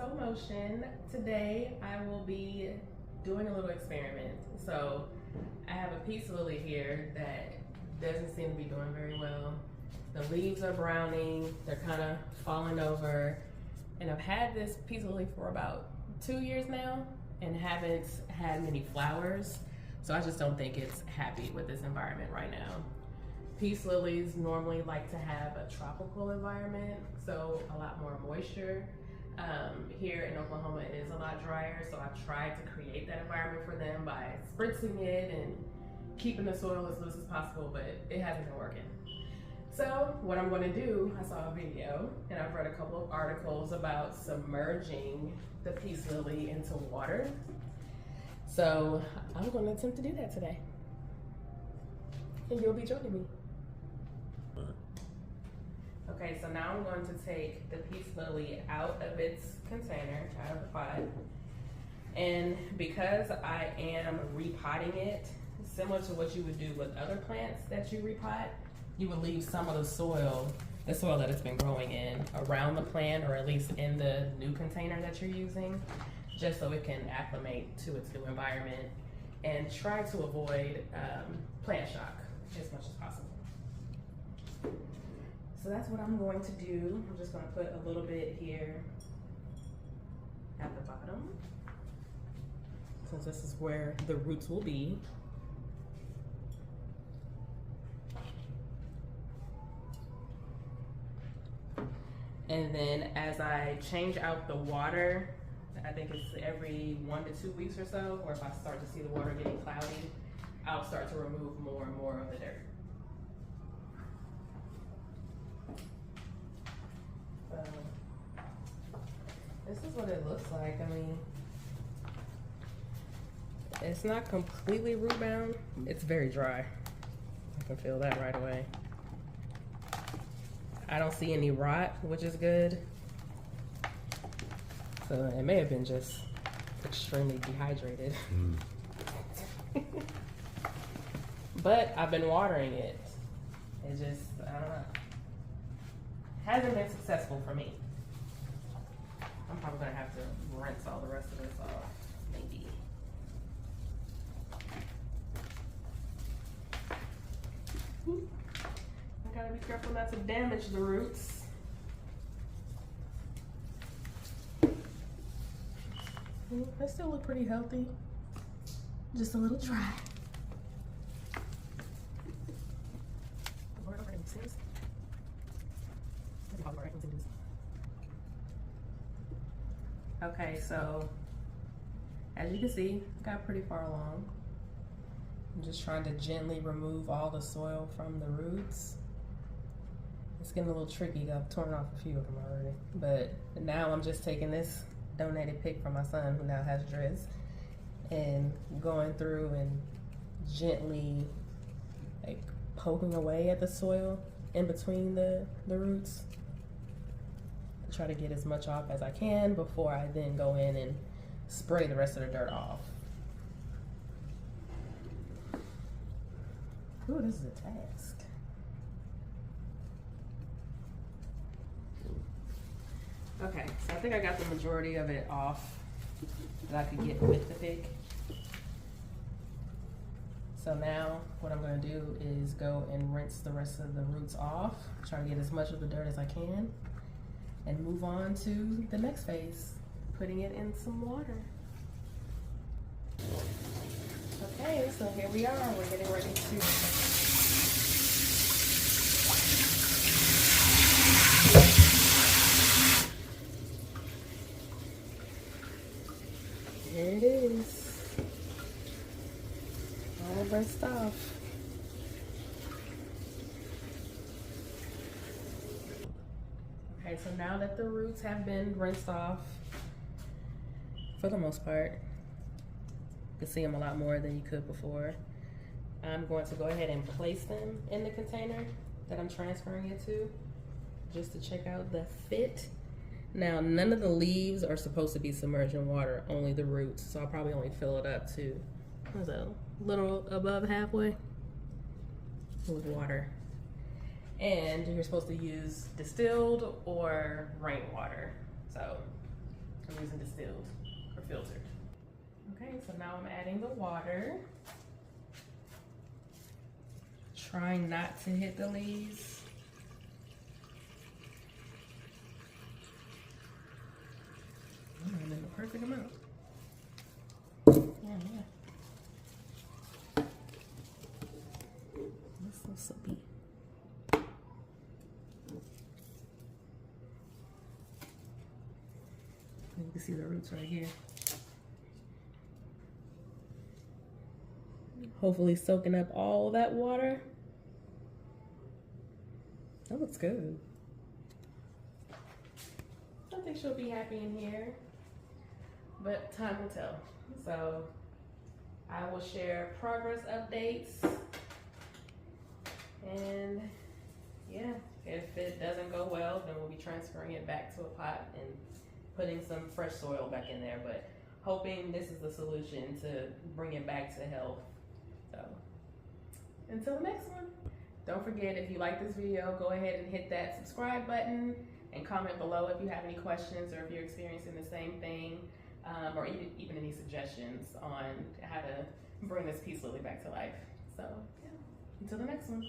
SowMotion. Today I will be doing a little experiment. So I have a peace lily here that doesn't seem to be doing very well. The leaves are browning, they're kind of falling over, and I've had this peace lily for about 2 years now and haven't had many flowers. So I just don't think it's happy with this environment right now. Peace lilies normally like to have a tropical environment, so a lot more moisture. Here in Oklahoma it is a lot drier, so I've tried to create that environment for them by spritzing it and keeping the soil as loose as possible, but it hasn't been working. So what I'm going to do, I saw a video and I've read a couple of articles about submerging the peace lily into water. So I'm going to attempt to do that today, and you'll be joining me. Okay, so now I'm going to take the peace lily out of its container, out of the pot. And because I am repotting it, similar to what you would do with other plants that you repot, you would leave some of the soil that it's been growing in, around the plant, or at least in the new container that you're using, just so it can acclimate to its new environment and try to avoid plant shock as much as possible. So that's what I'm going to do. I'm just going to put a little bit here at the bottom, since this is where the roots will be. And then as I change out the water, I think it's every 1 to 2 weeks or so, or if I start to see the water getting cloudy, I'll start to remove more and more of the dirt. This is what it looks like. I mean, it's not completely root bound. It's very dry. I can feel that right away. I don't see any rot, which is good. So it may have been just extremely dehydrated. But I've been watering it. It just, I don't know. Hasn't been successful for me. I'm probably gonna have to rinse all the rest of this off, maybe. I gotta be careful not to damage the roots. They still look pretty healthy, just a little dry. Okay, so as you can see, got pretty far along. I'm just trying to gently remove all the soil from the roots. It's getting a little tricky. I've torn off a few of them already. But now I'm just taking this donated pick from my son, who now has drizz, and going through and gently like poking away at the soil in between the roots. Try to get as much off as I can before I then go in and spray the rest of the dirt off. Ooh, this is a task. Okay, so I think I got the majority of it off that I could get with the pick. So now what I'm gonna do is go and rinse the rest of the roots off, try to get as much of the dirt as I can, and move on to the next phase, putting it in some water. Okay, so here we are. We're getting ready to here it is, all rinsed off. Okay, so now that the roots have been rinsed off, for the most part, you can see them a lot more than you could before. I'm going to go ahead and place them in the container that I'm transferring it to, just to check out the fit. Now, none of the leaves are supposed to be submerged in water, only the roots. So I'll probably only fill it up to, what is that, a little above halfway with water. And you're supposed to use distilled or rainwater. So I'm using distilled or filtered. Okay, so now I'm adding the water. Trying not to hit the leaves. I'm in the perfect amount. Yeah. That's so soapy. You can see the roots right here. Hopefully soaking up all that water. That looks good. I think she'll be happy in here, but time will tell. So I will share progress updates, and yeah, if it doesn't go well, then we'll be transferring it back to a pot and putting some fresh soil back in there, but hoping this is the solution to bring it back to health. So until the next one. Don't forget, if you like this video, go ahead and hit that subscribe button and comment below if you have any questions or if you're experiencing the same thing, or even any suggestions on how to bring this peace lily back to life. So yeah, until the next one.